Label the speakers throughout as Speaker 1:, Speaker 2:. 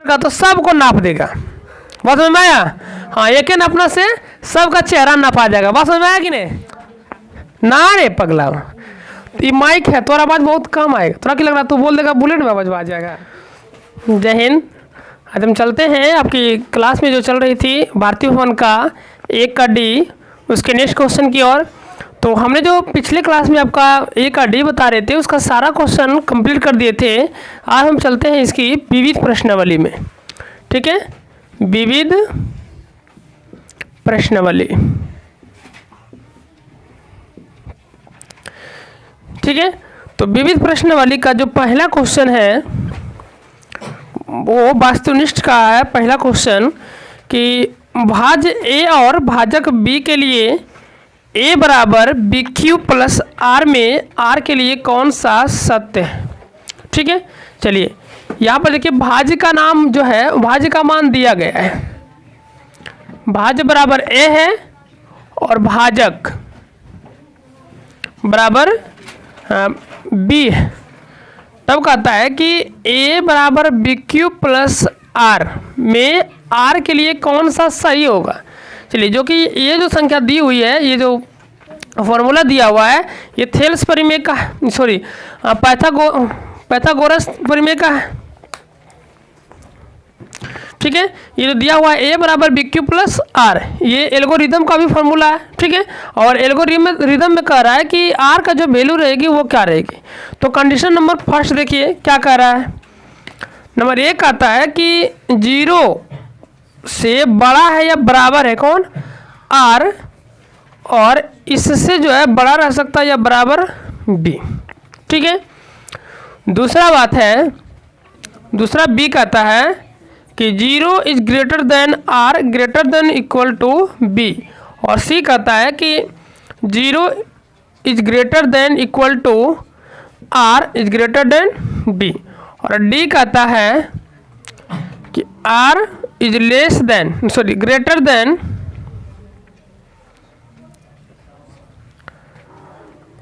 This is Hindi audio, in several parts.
Speaker 1: का तो सबको नाप देगा। बात समझ में आया? हाँ, एक ही नापना से सबका चेहरा नापा जाएगा। बात समझ में आया कि नहीं? ना रे पगला, ये माइक है, तोरा आवाज बहुत कम आएगा। तोरा क्या लग रहा, तू बोल देगा बुलेट में आवाज आ जाएगा। जय हिंद। आज हम चलते हैं आपकी क्लास में जो चल रही थी भारतीय भवन का 1 का डी, उसके नेक्स्ट क्वेश्चन की ओर। तो हमने जो पिछले क्लास में आपका 1 का डी बता रहे थे, उसका सारा क्वेश्चन कंप्लीट कर दिए थे। आज हम चलते हैं इसकी विविध प्रश्नावली में। ठीक है, विविध प्रश्नावली। ठीक है, तो विविध प्रश्नावली का जो पहला क्वेश्चन है वो वास्तुनिष्ठ का है। पहला क्वेश्चन कि भाज्य ए और भाजक बी के लिए ए बराबर बी क्यू प्लस आर में आर के लिए कौन सा सत्य है। ठीक है, चलिए यहाँ पर देखिए भाज्य का नाम जो है, भाज्य का मान दिया गया है। भाज्य बराबर ए है और भाजक बराबर बी है। तब कहता है कि ए बराबर बी क्यू प्लस आर में आर के लिए कौन सा सही होगा। चलिए, जो कि ये जो संख्या दी हुई है, ये जो फॉर्मूला दिया हुआ है, ये थेल्स परिमेय का, सॉरी पाइथागोरस परिमेय का है। ठीक है, ये जो दिया हुआ है ए बराबर बी क्यू प्लस आर, ये एल्गोरिदम का भी फॉर्मूला है। ठीक है, और एल्गोरिदम में कह रहा है कि आर का जो वैल्यू रहेगी वो क्या रहेगी। तो कंडीशन नंबर फर्स्ट देखिए क्या कह रहा है। नंबर 1 आता है कि 0 से बड़ा है या बराबर है कौन, आर, और इससे जो है बड़ा रह सकता है या बराबर बी। ठीक है, दूसरा बात है, दूसरा बी कहता है कि 0 is greater than R greater than equal to B, और सी कहता है कि 0 is greater than equal to R is greater than B, और डी कहता है कि R is less than, sorry greater than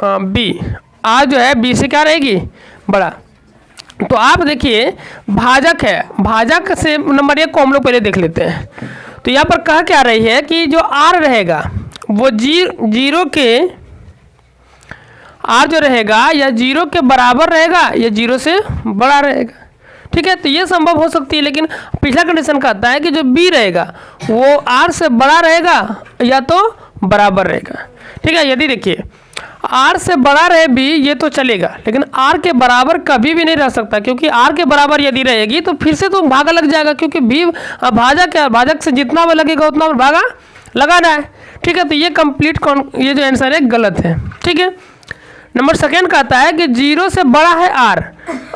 Speaker 1: B. R जो है बी से क्या रहेगी, बड़ा। तो आप देखिए भाजक है, भाजक से नंबर 1 को हम लोग पहले देख लेते हैं। तो यहाँ पर कह क्या रही है कि जो आर रहेगा वो जीरो के, आर जो रहेगा या 0 के बराबर रहेगा या 0 से बड़ा रहेगा। ठीक है, तो ये संभव हो सकती है, लेकिन पिछला कंडीशन कहता है कि जो बी रहेगा वो आर से बड़ा रहेगा या तो बराबर रहेगा। ठीक है, यदि देखिए आर से बड़ा रहे बी ये तो चलेगा, लेकिन आर के बराबर कभी भी नहीं रह सकता, क्योंकि आर के बराबर यदि रहेगी तो फिर से तो भागा लग जाएगा, क्योंकि बी भाजक है, भाजक से जितना भी लगेगा उतना भागा लगाना है। ठीक है, तो ये कंप्लीट ये जो आंसर है गलत है। ठीक है, नंबर 2 कहता है कि 0 से बड़ा है आर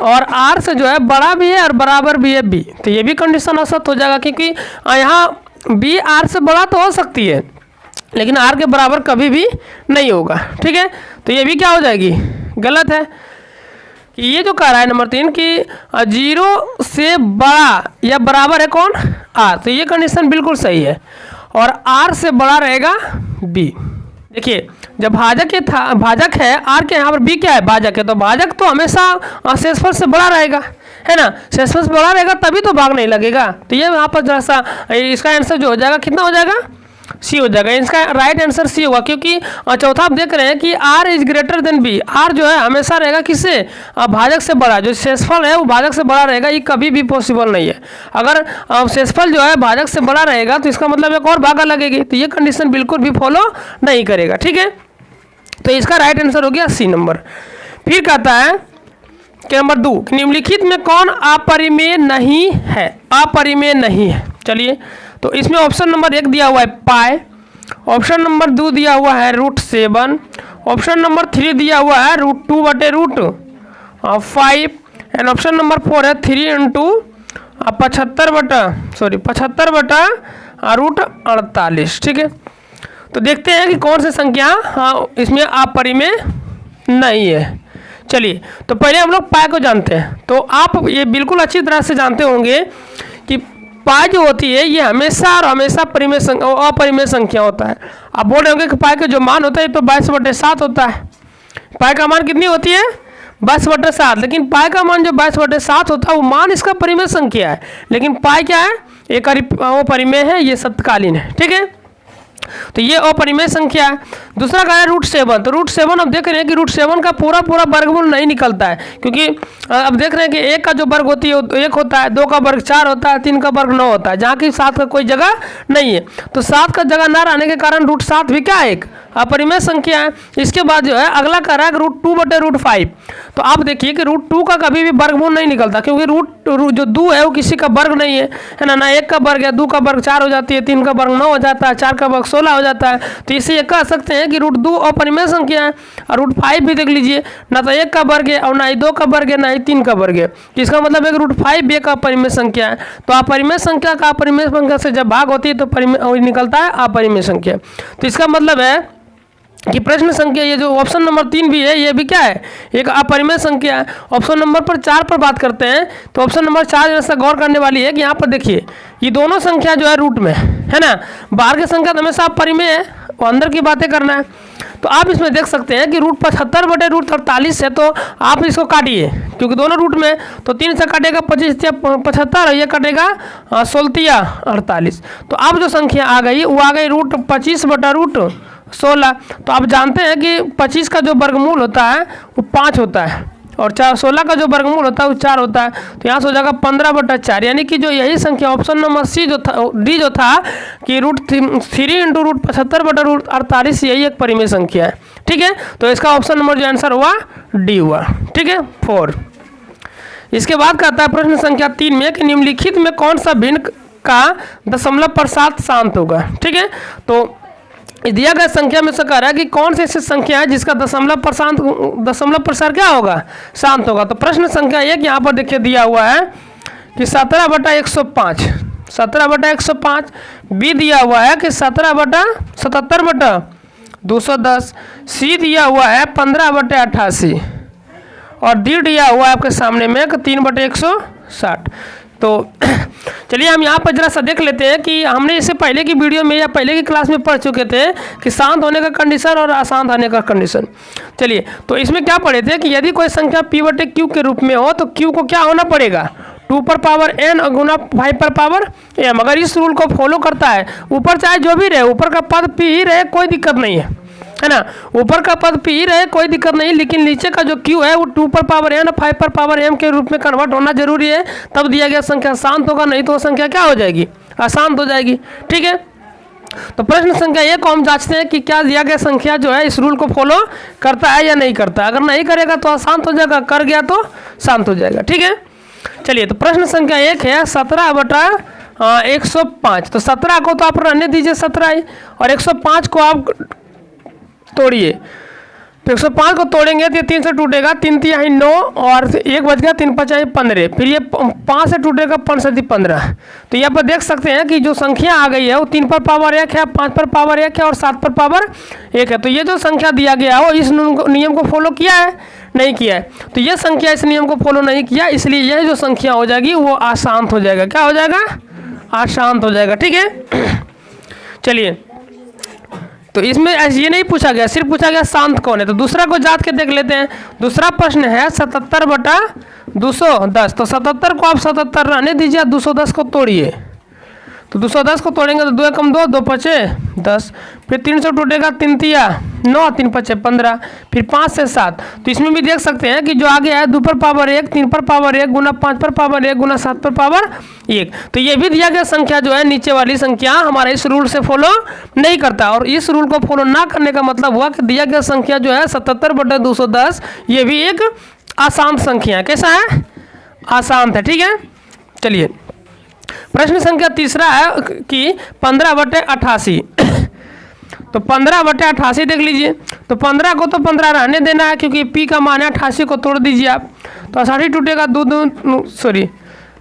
Speaker 1: और आर से जो है बड़ा भी है और बराबर भी है बी, तो ये भी कंडीशन असत हो जाएगा, क्योंकि यहाँ बी आर से बड़ा तो हो सकती है लेकिन आर के बराबर कभी भी नहीं होगा। ठीक है, तो ये भी क्या हो जाएगी, गलत है। ये जो कह रहा है नंबर 3 कि 0 से बड़ा या बराबर है कौन, आर, तो ये कंडीशन बिल्कुल सही है, और आर से बड़ा रहेगा बी। देखिए जब भाजक है आर के यहाँ पर बी क्या है, भाजक है, तो भाजक तो हमेशा शेषफल से बड़ा रहेगा, है ना। शेषफल से बड़ा रहेगा तभी तो भाग नहीं लगेगा। तो ये यहाँ पर जरा सा इसका आंसर जो हो जाएगा कितना हो जाएगा, सी हो जाएगा। इसका राइट आंसर सी होगा, क्योंकि चौथा आप देख रहे हैं कि R is greater than B. R जो है हमेशा रहेगा किससे, भाजक से बड़ा। जो शेषफल है वो भाजक से बड़ा रहेगा, ये कभी भी पॉसिबल नहीं है। अगर शेषफल जो है भाजक से बड़ा रहेगा तो इसका मतलब एक और भागा लगेगी, तो ये कंडीशन बिल्कुल भी फॉलो नहीं करेगा। ठीक है, तो इसका राइट आंसर हो गया सी नंबर। फिर कहता है कि नंबर 2 निम्नलिखित में कौन अपरिमेय नहीं है, अपरिमेय नहीं है। चलिए, तो इसमें ऑप्शन नंबर 1 दिया हुआ है पाई, ऑप्शन नंबर 2 दिया हुआ है √7, ऑप्शन नंबर 3 दिया हुआ है √2/5, एंड ऑप्शन नंबर 4 है 3 × 75/√48। ठीक है, तो देखते हैं कि कौन सी संख्या इसमें अपरिमेय नहीं है। चलिए, तो पहले हम लोग पाई को जानते हैं। तो आप ये बिल्कुल अच्छी तरह से जानते होंगे कि पाई जो होती है ये हमेशा और हमेशा अपरिमेय संख्या होता है। आप बोल रहे होंगे कि पाई का जो मान होता है तो 22/7 होता है। पाई का मान कितनी होती है, 22/7, लेकिन पाई का मान जो 22/7 होता है वो मान इसका परिमेय संख्या है, लेकिन पाई क्या है, एक वो परिमेय है, ये सप्तकालीन है। ठीक है, तो ये अपरिमेय संख्या है। दूसरा क्या है, √7। तो √7 अब देख रहे हैं कि √7 का पूरा वर्गमूल नहीं निकलता है, क्योंकि अब देख रहे हैं कि 1 का जो वर्ग होती है 1 होता है, 2 का वर्ग 4 होता है, 3 का वर्ग 9 होता है, जहाँ की 7 का कोई जगह नहीं है। तो 7 का जगह ना रहने के कारण √7 भी क्या है, एक अपरिमेय संख्या है। इसके बाद जो है अगला कर रहा है √2/√5। तो आप देखिए कि √2 का कभी भी वर्गमूल नहीं निकलता, क्योंकि जो 2 है वो किसी का वर्ग नहीं है ना, ना 1 का वर्ग है, 2 का वर्ग 4 हो जाती है, 3 का वर्ग 9 हो जाता है, 4 का वर्ग 16 हो जाता है। तो इसे कह सकते हैं कि √2 अपरिमेय संख्या है। और √5 भी देख लीजिए, ना तो 1 का वर्ग है और ना ही 2 का वर्ग है, ना ही 3 का वर्ग है। इसका मतलब है कि √5 भी एक अपरिमेय संख्या है। तो अपरिमेय संख्या का अपरिमेय संख्या से जब भाग होती है तो परिमेय निकलता है अपरिमेय संख्या। तो इसका मतलब है कि प्रश्न संख्या ये जो ऑप्शन नंबर 3 भी है, ये भी क्या है, एक अपरिमेय संख्या है। ऑप्शन नंबर 4 पर बात करते हैं, तो ऑप्शन नंबर 4 जैसा गौर करने वाली है कि यहाँ पर देखिए ये दोनों संख्या जो है रूट में है ना, बाहर की संख्या तो हमेशा अपरिमेय है और अंदर की बातें करना है। तो आप इसमें देख सकते हैं कि √75/√48 है, तो आप इसको काटिए क्योंकि दोनों रूट में, तो 3 से काटेगा 25 या 75, ये कटेगा 16 या 48। तो अब जो संख्या आ गई वो आ गई √25/√16। तो आप जानते हैं कि 25 का जो वर्गमूल होता है वो 5 होता है और 16 का जो वर्गमूल होता है वो 4 होता है। तो यहाँ से हो जाएगा 15/4, यानी कि जो यही संख्या ऑप्शन नंबर सी जो था, डी जो था कि √3 × √75/√48 यही एक परिमेय संख्या है। ठीक है, तो इसका ऑप्शन नंबर जो आंसर हुआ डी हुआ। ठीक है, 4। इसके बाद कहता है प्रश्न संख्या 3 में कि निम्नलिखित में कौन सा भिन्न का दशमलव प्रसार शांत होगा। ठीक है, तो दिया गया संख्या में से कह रहा है कि कौन सी ऐसी संख्या है जिसका दशमलव प्रसार क्या होगा, शांत होगा। तो प्रश्न संख्या 1 यहाँ पर देखिए दिया हुआ है कि 17/105, 17/105। बी दिया हुआ है कि 17/77/210। सी दिया हुआ है 15/88 और डी दिया हुआ है आपके सामने में 3/160। तो चलिए हम यहाँ पर जरा सा देख लेते हैं कि हमने इससे पहले की वीडियो में या पहले की क्लास में पढ़ चुके थे कि शांत होने का कंडीशन और अशांत होने का कंडीशन। चलिए, तो इसमें क्या पढ़े थे कि यदि कोई संख्या p/q के रूप में हो तो q को क्या होना पड़ेगा, 2n गुना 5/m। अगर इस रूल को फॉलो करता है, ऊपर चाहे जो भी रहे, ऊपर का पद p ही रहे कोई दिक्कत नहीं है ना, ऊपर का पद p ही रहे कोई दिक्कत नहीं, लेकिन नीचे का जो q है वो 2n 5/m के रूप में कन्वर्ट होना जरूरी है, तब दिया गया संख्या शांत होगा, नहीं तो संख्या क्या हो जाएगी, अशांत हो जाएगी। ठीक है, तो प्रश्न संख्या 1 को हम जांचते हैं कि क्या दिया गया संख्या जो है इस रूल को फॉलो करता है या नहीं करता। अगर नहीं करेगा तो अशांत हो जाएगा, कर गया तो शांत हो जाएगा। ठीक है, चलिए, तो प्रश्न संख्या 1 है 17/105। तो 17 को तो आप रहने दीजिए 17 ही, और 105 को आप तोड़िए। तो 105 को तोड़ेंगे तो ये 3 से टूटेगा, 3 3 9 और 1 बच गया, 3 5 15। फिर ये 5 से टूटेगा, 5 से 15। तो यहाँ पर देख सकते हैं कि जो संख्या आ गई है वो 3/1 है, 5/1 है और 7/1 है। तो ये जो संख्या दिया गया हो इस नियम को फॉलो किया है, नहीं किया है। तो ये संख्या इस नियम को फॉलो नहीं किया, इसलिए यह जो संख्या हो जाएगी वो अशांत हो जाएगा। क्या हो जाएगा, अशांत हो जाएगा। ठीक है, चलिए, तो इसमें ये नहीं पूछा गया, सिर्फ पूछा गया शांत कौन है। तो दूसरा को जांच के देख लेते हैं। दूसरा प्रश्न है 77/210। तो 77 को आप 77 रहने दीजिए, 210 को तोड़िए। तो 210 को तोड़ेंगे तो 2 एकम 2, 2 पचे 10, फिर 3 से टूटेगा, 3 तिया 9, 3 पचे 15, फिर 5 से 7। तो इसमें भी देख सकते हैं कि जो आगे है 2/1, 3/1 गुना 5/1 गुना 7/1। तो ये भी दिया गया संख्या जो है नीचे वाली संख्या हमारे इस रूल से फॉलो नहीं करता, और इस रूल को फॉलो ना करने का मतलब हुआ कि दिया गया संख्या जो है 77/210 ये भी एक अशांत संख्या है। कैसा है, अशांत है। ठीक है, चलिए, प्रश्न संख्या तीसरा है कि 15/88। तो 15/88 देख लीजिए। तो 15 को तो 15 रहने देना है क्योंकि p का मान है, 88 को तोड़ दीजिए आप। तो 88 टूटेगा,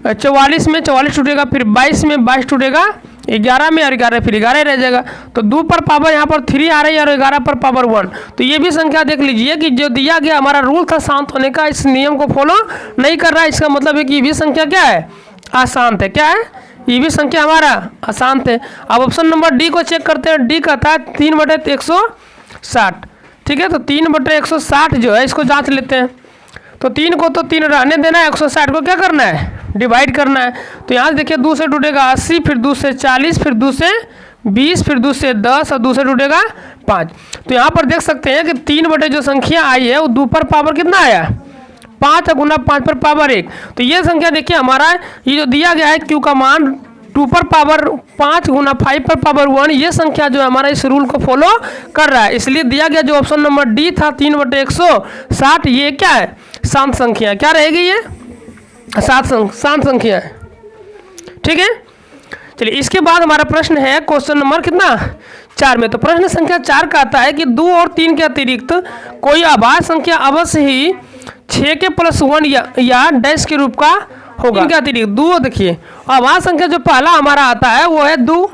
Speaker 1: 44 में 44 टूटेगा, फिर 22 में 22 टूटेगा, 11 में और 11 फिर 11 रह जाएगा। तो 2 पर पावर यहाँ पर 3 आ रही है और 11 पर पावर 1। तो ये भी संख्या देख लीजिए कि जो दिया गया हमारा रूल था शांत होने का, इस नियम को फॉलो नहीं कर रहा है। इसका मतलब है कि ये भी संख्या क्या है, अशांत है। क्या है, ये भी संख्या हमारा अशांत है। अब ऑप्शन नंबर डी को चेक करते हैं। डी कहता है 3/160। ठीक है, तो 3/160 जो है इसको जांच लेते हैं। तो 3 को तो 3 रहने देना है, 160 को क्या करना है, डिवाइड करना है। तो यहाँ से देखिए 2 से टूटेगा 80, फिर 2 से 40, फिर 2 से 20, फिर 2 से 10 और 2 से टूटेगा 5। तो यहाँ पर देख सकते हैं कि 3 बटे जो संख्या आई है वो 2 पर पावर कितना आया, 5 गुना 5 पर पावर 1। तो ये संख्या देखिए हमारा ये जो दिया गया है Q का मान 2 पर पावर 5 गुना 5 पर पावर 1, ये संख्या जो है हमारा इस रूल को फॉलो कर रहा है। इसलिए दिया गया जो ऑप्शन नंबर डी था 3 बटे 160, ये क्या है, शांत संख्या। क्या रहेगी ये, शांत संख्या है। ठीक है, चलिए इसके बाद हमारा प्रश्न है क्वेश्चन नंबर कितना 4 में। तो प्रश्न संख्या 4 कहता है कि 2 और 3 के अतिरिक्त कोई अभाज्य संख्या अवश्य ही 6 के प्लस 1 या डैश के रूप का होगा। 3 के अतिरिक्त 2, देखिए अभाज्य संख्या जो पहला हमारा आता है वो है 2,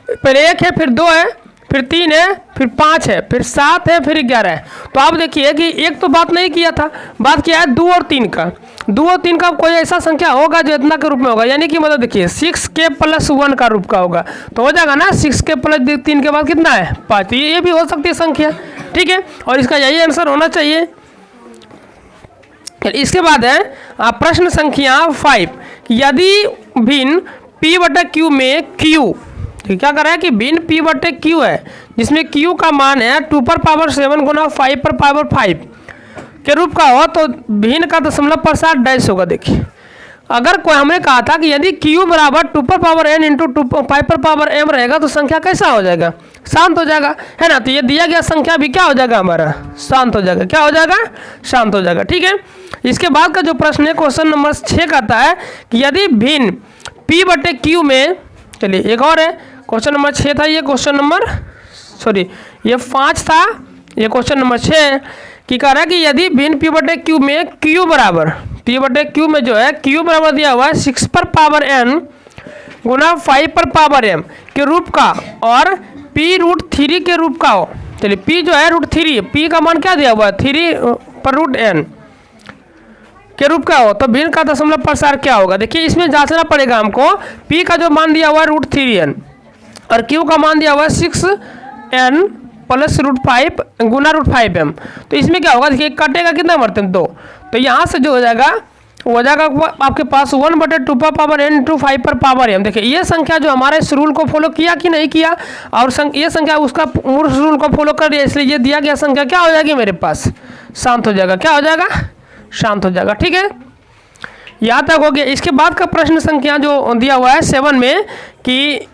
Speaker 1: पहले 1 है, फिर 2 है, फिर 3 है, फिर 5 है, फिर 7 है, फिर 11 है। तो आप देखिए कि एक तो बात नहीं किया था, बात किया है 2 और 3 का। 2 और 3 का कोई ऐसा संख्या होगा जो इतना के रूप में होगा, यानी कि मतलब देखिए 6 के प्लस 1 का रूप का होगा, तो हो जाएगा ना 6 के प्लस 3 के बाद कितना है 5। तो ये भी हो सकती है संख्या। ठीक है, और इसका यही आंसर होना चाहिए। इसके बाद है प्रश्न संख्या 5, यदि भिन्न P बटे Q में Q, क्या कर रहा है कि भिन्न P बटे Q है जिसमें Q का मान है 2 पर पावर 7 गुना 5 पर पावर 5 के रूप का हो, तो भिन्न का दशमलव प्रसार डैश होगा। देखिए अगर कोई हमने कहा था कि यदि Q बराबर 2 पर पावर n इंटू 5 पर पावर m रहेगा तो संख्या कैसा हो जाएगा, शांत हो जाएगा, है ना। तो ये दिया गया संख्या भी क्या हो जाएगा हमारा, शांत हो जाएगा। क्या हो जाएगा, शांत हो जाएगा। ठीक है, इसके बाद का जो प्रश्न है क्वेश्चन नंबर 6 कहता है कि यदि भिन्न P बटे Q में, चलिए एक और है, क्वेश्चन नंबर 6 था ये, क्वेश्चन नंबर ये 5 था, ये क्वेश्चन नंबर 6 है कि कह रहा है कि यदि भिन्न P बटे Q में Q बराबर, P बटे Q में जो है Q बराबर दिया हुआ है 6 पर पावर n गुना 5 पर पावर m के रूप का और P√3 के रूप का हो। चलिए P जो है √3, P का मान क्या दिया हुआ है 3 पर √n के रूप का हो, तो भिन्न का दशमलव प्रसार क्या होगा। देखिए इसमें जांचना पड़ेगा हमको, P का जो मान दिया हुआ है √3n और Q का मान दिया हुआ है 6n प्लस √5 गुना √5m। तो इसमें क्या होगा, देखिए कटेगा कितना मरते हैं 2, तो यहाँ से जो हो जाएगा वो हो जाएगा आपके पास 1 बटे 2 पर पावर n इंटू 5 पर पावर m। देखिए ये संख्या जो हमारे इस रूल को फॉलो किया कि नहीं किया, और ये संख्या उसका उस रूल को फॉलो कर दिया, इसलिए ये दिया गया संख्या क्या हो जाएगी मेरे पास, शांत हो जाएगा। क्या हो जाएगा, शांत हो जाएगा। ठीक है, यहाँ तक हो गया। इसके बाद का प्रश्न संख्या जो दिया हुआ है 7 में कि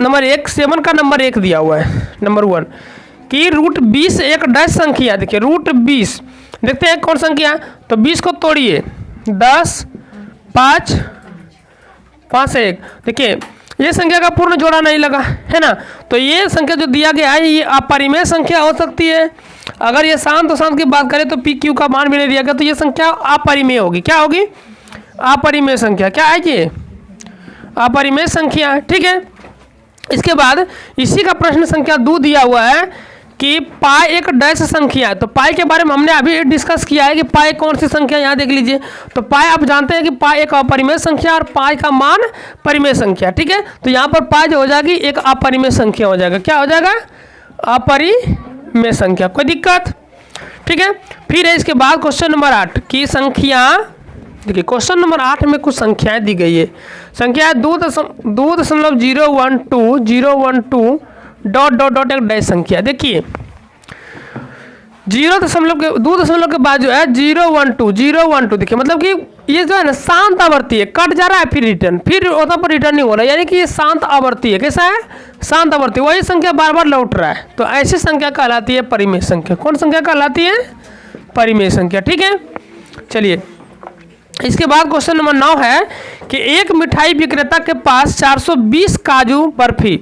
Speaker 1: नंबर 1, 7 का नंबर 1 दिया हुआ है, नंबर 1 कि √20 एक डैश संख्या। देखिए √20 देखते हैं कौन संख्या, तो 20 को तोड़िए, 10, 5, 5 से 1। देखिए ये संख्या का पूर्ण जोड़ा नहीं लगा, है ना। तो ये संख्या जो दिया गया है ये अपरिमेय संख्या हो सकती है। अगर ये शांत और शांत की बात करें तो PQ का मान भी नहीं दिया गया, तो ये संख्या अपरिमेय होगी। क्या होगी, अपरिमेय संख्या। क्या है ये, अपरिमेय संख्या। ठीक है, इसके बाद इसी का प्रश्न संख्या 2 दिया हुआ है कि पाई एक डैश संख्या है। तो पाई के बारे में हमने अभी डिस्कस किया है कि पाई कौन सी संख्या, यहाँ देख लीजिए। तो पाई आप जानते हैं कि पाई एक अपरिमेय संख्या और पाई का मान परिमेय संख्या। ठीक है, तो यहाँ पर पाई जो हो जाएगी एक अपरिमेय संख्या हो जाएगा। क्या हो जाएगा, अपरिमेय संख्या। कोई दिक्कत। ठीक है, फिर है इसके बाद क्वेश्चन नंबर 8 की संख्या। देखिए क्वेश्चन नंबर 8 में कुछ संख्याएं दी गई है। संख्या 2.012 डॉट डॉट डॉट एक डैश संख्या। देखिए 2 के बाद जो है 012 देखिए, मतलब कि ये जो है ना शांत आवर्ती है, कट जा रहा है फिर रिटर्न, फिर वहाँ पर रिटर्न नहीं हो रहा है, यानी कि ये शांत आवर्ती है। कैसा है, शांत आवर्ती, वही संख्या बार बार लौट रहा है। तो ऐसी संख्या कहलाती है परिमेय संख्या। कौन संख्या कहलाती है, परिमेय संख्या। ठीक है, चलिए इसके बाद क्वेश्चन नंबर 9 है कि एक मिठाई विक्रेता के पास 420 काजू बर्फी।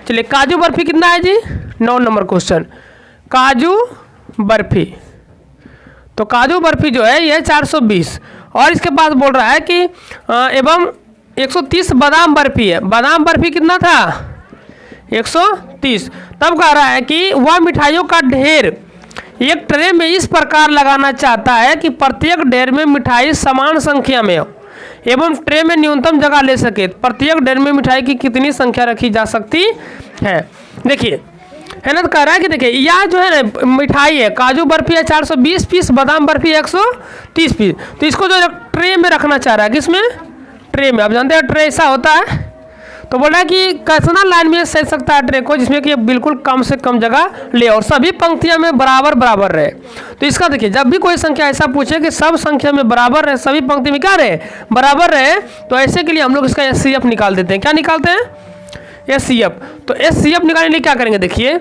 Speaker 1: चलिए काजू बर्फी कितना है जी, 9 नंबर क्वेश्चन, काजू बर्फी। तो काजू बर्फी जो है ये 420, और इसके बाद बोल रहा है कि एवं 130 बादाम बर्फी है। बादाम बर्फी कितना था, 130। तब कह रहा है कि वह मिठाइयों का ढेर एक ट्रे में इस प्रकार लगाना चाहता है कि प्रत्येक ढेर में मिठाई समान संख्या में हो एवं ट्रे में न्यूनतम जगह ले सके। प्रत्येक ढेर में मिठाई की कितनी संख्या रखी जा सकती है। देखिए है ना। तो कह रहा है कि देखिए यह जो है ना मिठाई है, काजू बर्फी है 420 पीस, बादाम बर्फी 130 पीस। तो इसको जो ट्रे में रखना चाह रहा है, किसमें, ट्रे में। आप जानते हैं ट्रे ऐसा होता है। तो बोल रहा है कि कितना लाइन में सज सकता है ट्रे को, जिसमें कि बिल्कुल कम से कम जगह ले और सभी पंक्तियों में बराबर बराबर रहे। तो इसका देखिए जब भी कोई संख्या ऐसा पूछे कि सब संख्या में बराबर रहे, सभी पंक्ति में क्या रहे, बराबर रहे, तो ऐसे के लिए हम लोग इसका एचसीएफ निकाल देते हैं। क्या निकालते हैं, एचसीएफ। तो एचसीएफ निकालने के लिए क्या करेंगे, देखिए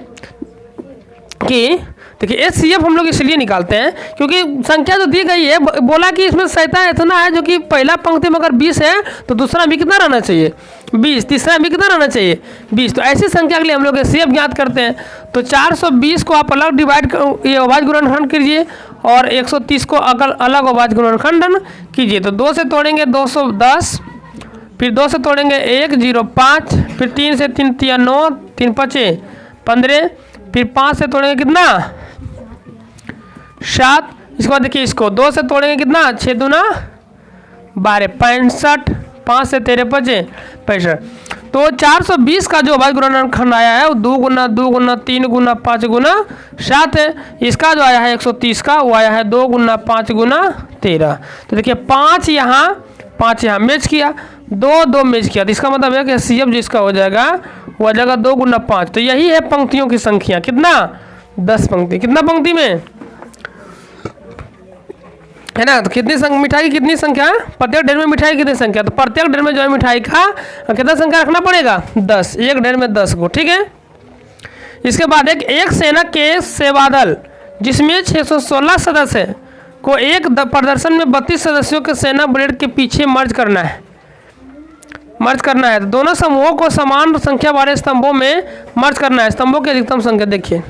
Speaker 1: कि देखिए एचसीएफ हम लोग इसलिए निकालते हैं क्योंकि संख्या जो दी गई है, बोला कि इसमें सहता इतना है जो कि पहला पंक्ति में अगर 20 है तो दूसरा भी कितना रहना चाहिए 20, तीसरा भी कितना रहना चाहिए 20। तो ऐसी संख्या के लिए हम लोग एचसीएफ ज्ञात करते हैं। तो 420 को आप अलग डिवाइड ये अभाज्य गुणनखंड कीजिए और 130 को अलग अभाज्य गुणनखंडन कीजिए। तो 2 से तोड़ेंगे 210, फिर 2 से तोड़ेंगे 105, फिर 3 से 3 तिया 9, 3 5 15, फिर 5 से तोड़ेंगे कितना 7। इसके बाद देखिए इसको 2 से तोड़ेंगे कितना 6 दूना 12, 65, 5 से 13 5 65। तो 420 का जो अभाज्य गुणनखंड आया है वो 2 गुना 2 गुना 3 गुना 5 गुना 7 है। इसका जो आया है 130 का वो आया है 2 गुना 5 गुना 13। तो देखिए 5 यहाँ मैच किया, 2 मैच किया। तो इसका मतलब है कि सीएफ जिसका हो जाएगा वो आ जाएगा 2 गुना 5। तो यही है पंक्तियों की संख्या, कितना 10 पंक्ति। कितना पंक्ति में है ना। तो कितनी मिठाई की कितनी संख्या, प्रत्येक ढेर में मिठाई की कितनी संख्या, तो प्रत्येक ढेर में जो है मिठाई का कितना संख्या रखना पड़ेगा 10, एक ढेर में 10 को, ठीक है। इसके बाद एक सेना के सेवादल जिसमें 616 सदस्य को एक प्रदर्शन में 32 सदस्यों के सेना ब्लेड के पीछे मर्ज करना है। तो दोनों समूहों को समान संख्या वाले स्तंभों में मर्ज करना है। स्तंभों की अधिकतम संख्या देखिए,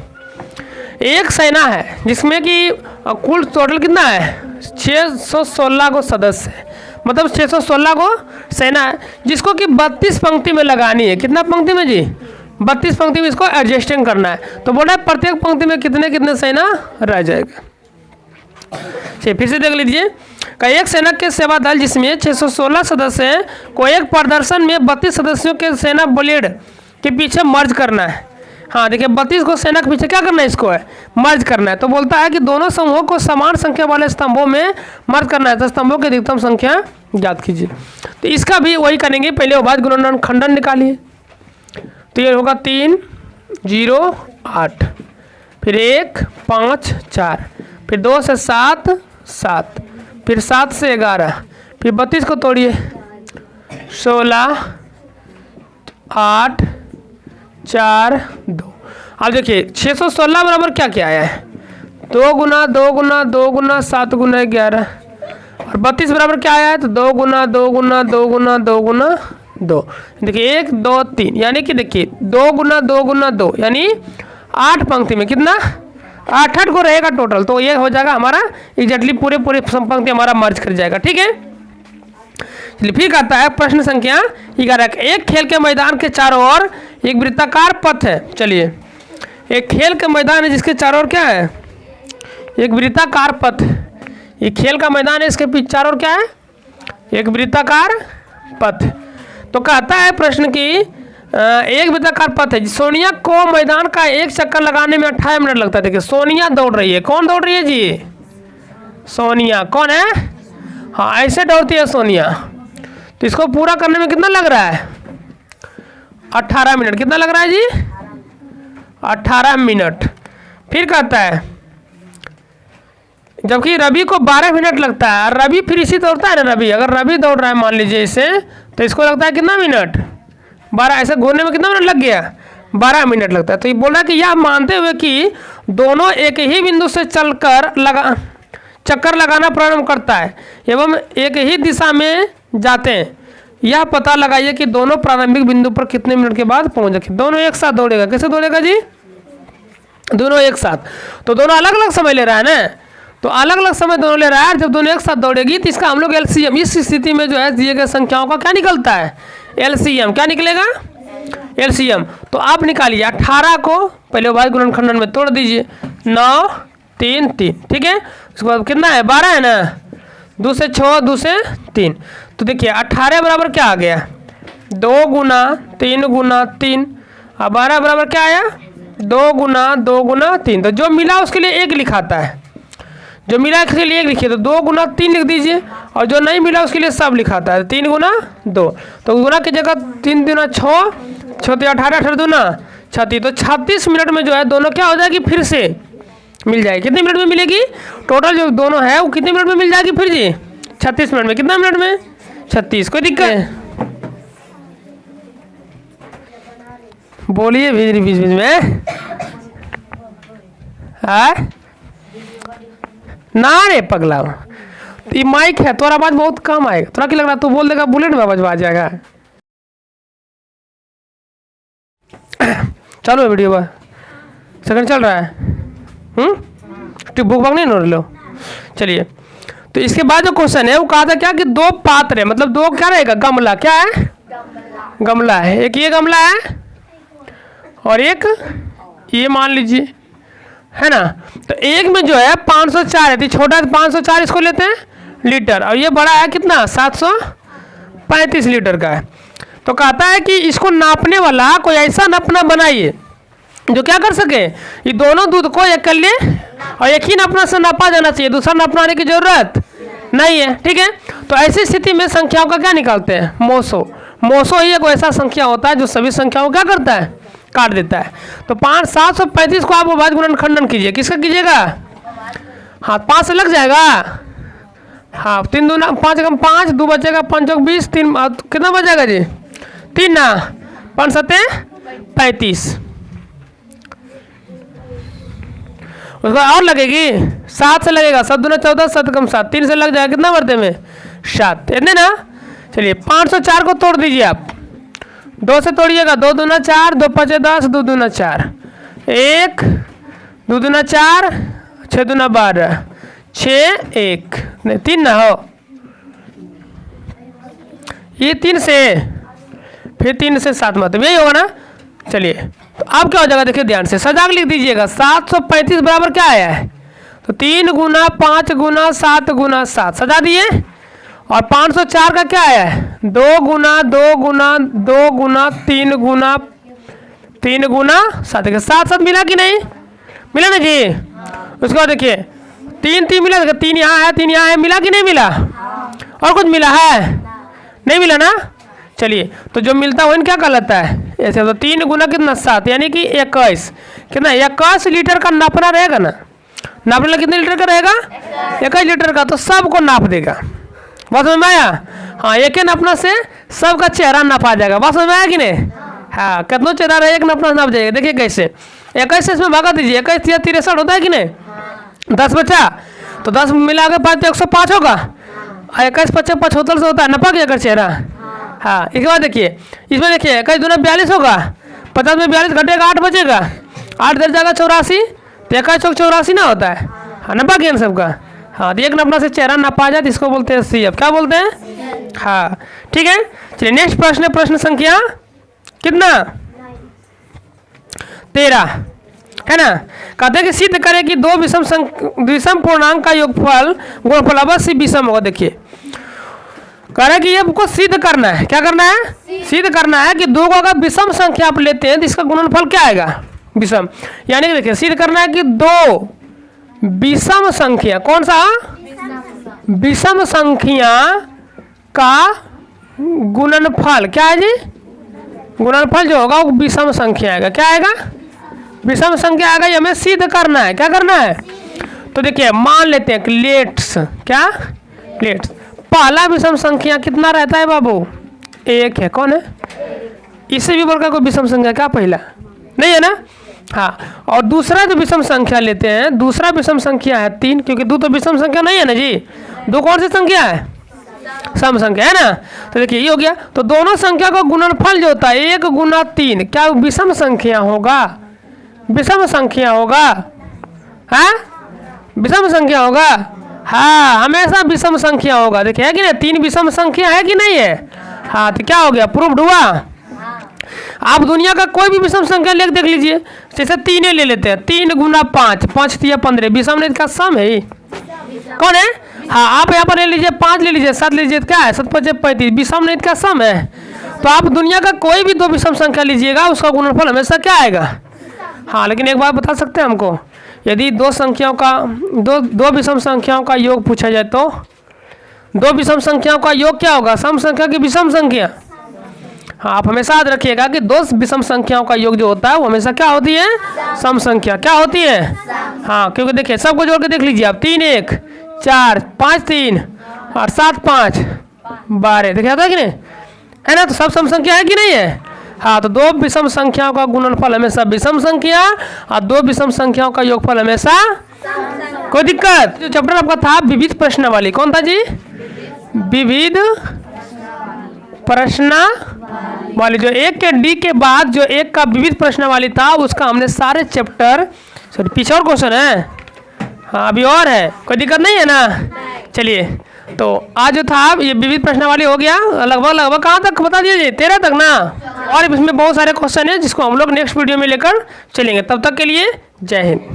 Speaker 1: एक सेना है जिसमें कि कुल टोटल कितना है 616 को सदस्य है, मतलब 616 को सेना है जिसको कि 32 पंक्ति में लगानी है। कितना पंक्ति में जी 32 पंक्ति में इसको एडजस्टिंग करना है। तो बोल रहा है प्रत्येक पंक्ति में कितने कितने सेना रह जाएगा। चलिए फिर से देख लीजिए, एक सेना के सेवा दल जिसमें 616 सदस्य हैं को एक प्रदर्शन में 32 सदस्यों के सेना ब्लेड के पीछे मर्ज करना है। हाँ देखिए 32 को सेना के पीछे क्या करना है, इसको है मर्ज करना है। तो बोलता है कि दोनों समूहों को समान संख्या वाले स्तंभों में मर्ज करना है। तो स्तंभों की अधिकतम संख्या ज्ञात कीजिए। तो इसका भी वही करेंगे, पहले अभाज्य गुणनखंडन निकालिए। तो ये होगा 3 0 8, फिर 1 5 4, फिर 2 से 7 7, फिर 7 से 11, फिर 32 को तोड़िए 16 8 4 2। अब देखिए 616 बराबर क्या क्या आया है 2 गुना 2 गुना 2 गुना 7 गुना 11, और 32 बराबर क्या आया है तो 2 गुना 2 गुना 2 गुना 2 गुना 2। देखिए 1 2 3, यानी कि देखिए 2 गुना 2 गुना 2 यानी 8 पंक्ति में कितना 8 को रहेगा टोटल। तो ये हो जाएगा हमारा एग्जैक्टली पूरे पंक्ति हमारा मर्ज कर जाएगा, ठीक है। चलिए फिर कहता है प्रश्न संख्या 11, एक खेल के मैदान के चारों ओर एक वृत्ताकार पथ है। चलिए एक खेल का मैदान है जिसके चारों ओर क्या है एक वृत्ताकार पथ। ये खेल का मैदान है, इसके पीछे चारों ओर क्या है एक वृत्ताकार पथ। तो कहता है प्रश्न की एक वृत्ताकार पथ है। सोनिया को मैदान का एक चक्कर लगाने में 28 मिनट लगता है। देखिए सोनिया दौड़ रही है, कौन दौड़ रही है जी सोनिया, कौन है हाँ ऐसे दौड़ती है सोनिया। तो इसको पूरा करने में कितना लग रहा है 18 मिनट। कितना लग रहा है जी 18 मिनट। फिर कहता है जबकि रवि को 12 मिनट लगता है, और रवि फिर इसी दौड़ता है ना, रवि अगर रवि दौड़ रहा है मान लीजिए इसे, तो इसको लगता है कितना मिनट 12, ऐसे घूरने में कितना मिनट लग गया 12 मिनट लगता है। तो ये बोल रहा है कि यह मानते हुए कि दोनों एक ही बिंदु से चलकर चक्कर लगाना प्रारंभ करता है एवं एक ही दिशा में जाते हैं, यह पता लगाइए कि दोनों प्रारंभिक बिंदु पर कितने मिनट के बाद पहुंच जाते। दोनों एक साथ दौड़ेगा, कैसे दौड़ेगा जी दोनों एक साथ। तो दोनों अलग अलग समय ले रहा है ना, तो अलग अलग समय दोनों ले रहा है। जब दोनों एक साथ दौड़ेगी तो इसका हम लोग एलसीएम, इस स्थिति में जो है दिए गए संख्याओं का क्या निकलता है एलसीएम। क्या निकलेगा एलसीएम। तो आप निकालिए 18 को पहले अभाज्य गुणनखंडन में तोड़ दीजिए 9 3 3, ठीक है। उसके बाद कितना है 12 है ना, 2 से 6 2 से 3। तो देखिए 18 बराबर क्या आ गया 2 गुना 3 गुना 3, और 12 बराबर क्या आया 2 गुना 3, तो जो मिला उसके लिए 1 लिखाता है, जो मिला उसके लिए 1 लिखिए, तो 2 गुना 3 लिख दीजिए, और जो नहीं मिला उसके लिए सब लिखाता है 3 गुना 2, तो गुना की जगह 3 दूना 6, 6 18, 18 दूना 36, तो 36 मिनट में जो है दोनों क्या हो जाएगी, फिर से मिल जाएगी। कितने मिनट में मिलेगी, टोटल जो दोनों है वो कितने मिनट में मिल जाएगी फिर जी, 36 मिनट में। कितना मिनट में, 36। कोई दिक्कत है, बोलिए बीच बीच में। ना रे पगला, ये माइक है, तोरा आवाज बहुत कम आएगा, तोरा क्या लग रहा, तू बोल देगा बुलेट में आवाज आ जाएगा। चलो वीडियो बा सेकंड चल रहा है, बुक बाग नहीं नोट लो। चलिए, तो इसके बाद जो क्वेश्चन है वो कहा था क्या कि 2 पात्र है, मतलब 2 क्या रहेगा, गमला, क्या है, गमला है। एक ये गमला है और एक ये मान लीजिए, है ना। तो एक में जो है 504 है, छोटा है 504, इसको लेते हैं लीटर, और ये बड़ा है कितना, 735 लीटर का है। तो कहता है कि इसको नापने वाला कोई ऐसा नापना बनाइए जो क्या कर सके, ये दोनों दूध को एक कर ले और एक ही नापना से नापा जाना चाहिए, दूसरा नापने की जरूरत नहीं है, ठीक है। तो ऐसी स्थिति में संख्याओं का क्या निकालते हैं, मोसो। मोसो ही एक ऐसा संख्या होता है जो सभी संख्याओं क्या करता है, काट देता है। तो 735 को आप अभाज्य गुणनखंडन कीजिए, किसका कीजिएगा, हाँ 5 से लग जाएगा, हाँ 3 दूना 5 कम 5, 2 बचेगा 5 चौक 20, 3 कितना बच जाएगा जी, 3 ना 5 सत्ते 35, उसको और लगेगी 7 से लगेगा, 7 दूना 14, 7 कम 7, 3 से लग जाएगा, कितना बढ़ते में 7, इतने ना। चलिए 504 को तोड़ दीजिए आप, 2 से तोड़िएगा, 2 दूना 4, 2 5 10, 2 दूना 4, 1 2 दूना 4, 6 दूना 12, 6 1 नहीं 3 ना हो, ये 3 से फिर 3 से 7 मतलब यही होगा ना। चलिए, तो अब क्या हो जाएगा, देखिए ध्यान से सजाग लिख दीजिएगा, 735 बराबर क्या आया है, तो 3 गुना 5 गुना 7 गुना 7 सजा दिए, और 504 का क्या आया है, 2 गुना 2 गुना 2 गुना 3 गुना 3 गुना 7, 7 मिला कि नहीं मिला ना जी। उसके बाद देखिए 3 3 मिला, 3 यहाँ है 3 यहाँ है, मिला कि नहीं मिला, और कुछ मिला है, नहीं मिला ना। चलिए, तो जो मिलता है वो क्या कहलाता है, ऐसे। तो 3 गुना कितना 7, यानी कि 21, कितना 21 लीटर का नापना रहेगा ना, नापना कितने लीटर का रहेगा, 21 लीटर का, तो सबको नाप देगा। बात समझ में आया, हाँ एक नापना से सबका चेहरा नापा जाएगा। बात समझ में आया कि नहीं, हाँ कितना चेहरा रहे एक नापना नाप जाएगा। देखिए कैसे, 21 से इसमें भागा दीजिए, 21 या 63 होता है कि नहीं, 10 बचा, तो 10 मिला के 5 तो 105 होगा, 21 25 75 से होता है, नपा गया कर चेहरा। हाँ, इसके बाद देखिए इसमें देखिए 21 दूना 42 होगा, 50 में 42 घटेगा 8 बचेगा, 8 दर जाएगा 84, तो 21 चौक 84 ना होता है, हाँ नपा गया सबका। हाँ, तो एक नपना से चेहरा नपा जाए, इसको बोलते हैं CF, क्या बोलते हैं, हाँ ठीक है। चलिए नेक्स्ट प्रश्न है, प्रश्न संख्या कितना 13 है ना। कहते हैं कि सिद्ध करें कि 2 विषम पूर्णांक का योगफल गुणनफल अवश्य विषम होगा। देखिए कह रहे कि ये आपको सिद्ध करना है, क्या करना है, सिद्ध करना है कि 2 को अगर विषम संख्या आप लेते हैं तो इसका गुणनफल क्या आएगा, विषम। यानी कि देखिए सिद्ध करना है कि 2 विषम संख्या, कौन सा विषम संख्या का गुणनफल क्या है जी, गुणनफल जो होगा वो विषम संख्या आएगा, क्या आएगा, विषम संख्या आएगा। ये हमें सिद्ध करना है, क्या करना है। तो देखिए मान लेते हैं कि लेट्स, क्या लेट्स, पहला विषम संख्या कितना रहता है बाबू, 1 है, कौन है, इससे भी बढ़कर कोई विषम संख्या क्या पहला नहीं है ना। हाँ, और दूसरा जो विषम संख्या लेते हैं, दूसरा विषम संख्या है 3, क्योंकि 2 तो विषम संख्या नहीं है ना जी, 2 कौन सी संख्या है, सम संख्या है ना। तो देखिए ये हो गया, तो दोनों संख्या का गुणनफल जो होता है 1 गुना 3, क्या विषम संख्या होगा, विषम संख्या होगा, हाँ विषम संख्या होगा, हाँ हमेशा विषम संख्या होगा। देखिए है कि नहीं, 3 विषम संख्या है कि नहीं है, हाँ तो क्या हो गया, प्रूव्ड हुआ। आप दुनिया का कोई भी विषम संख्या लेकर देख लीजिए, जैसे 3 ले लेते हैं, 3 गुना 5, 5 3 15, विषम नहीं का सम है, कौन है, हाँ आप यहाँ पर ले लीजिए, 5 ले लीजिए, 7 ले लीजिए, क्या है 7 5 35, विषम नहीं का सम है। तो आप दुनिया का कोई भी 2 विषम संख्या लीजिएगा, उसका गुणनफल हमेशा क्या आएगा, हाँ, लेकिन एक बात बता सकते हैं हमको, यदि दो संख्याओं का दो विषम संख्याओं का योग पूछा जाए तो दो विषम संख्याओं का योग क्या होगा? सम संख्या की विषम संख्या। हाँ, आप हमेशा याद रखिएगा कि दो विषम संख्याओं का योग जो होता है वो हमेशा क्या होती है? सम संख्या। क्या होती है? हाँ, क्योंकि देखिए सबको जोड़ के देख लीजिए आप, 3 1 4 5 3 और 7 5 12, देखिए आता है कि नहीं, है ना? तो सब सम संख्या है कि नहीं है? हाँ, तो दो विषम संख्याओं का गुणनफल हमेशा विषम संख्या और दो विषम संख्याओं का योगफल हमेशा। कोई दिक्कत? जो चैप्टर आपका था विविध प्रश्नावली, कौन था जी? विविध प्रश्नावली। जो एक के डी के बाद जो एक का विविध प्रश्नावली था उसका हमने सारे चैप्टर, सॉरी पीछे और क्वेश्चन है, हाँ अभी और है, कोई दिक्कत नहीं है ना? चलिए, तो आज जो था ये विविध प्रश्नावली हो गया, लगभग कहाँ तक बता दीजिए? 13 तक ना? और इसमें बहुत सारे क्वेश्चन हैं जिसको हम लोग नेक्स्ट वीडियो में लेकर चलेंगे। तब तक के लिए जय हिंद।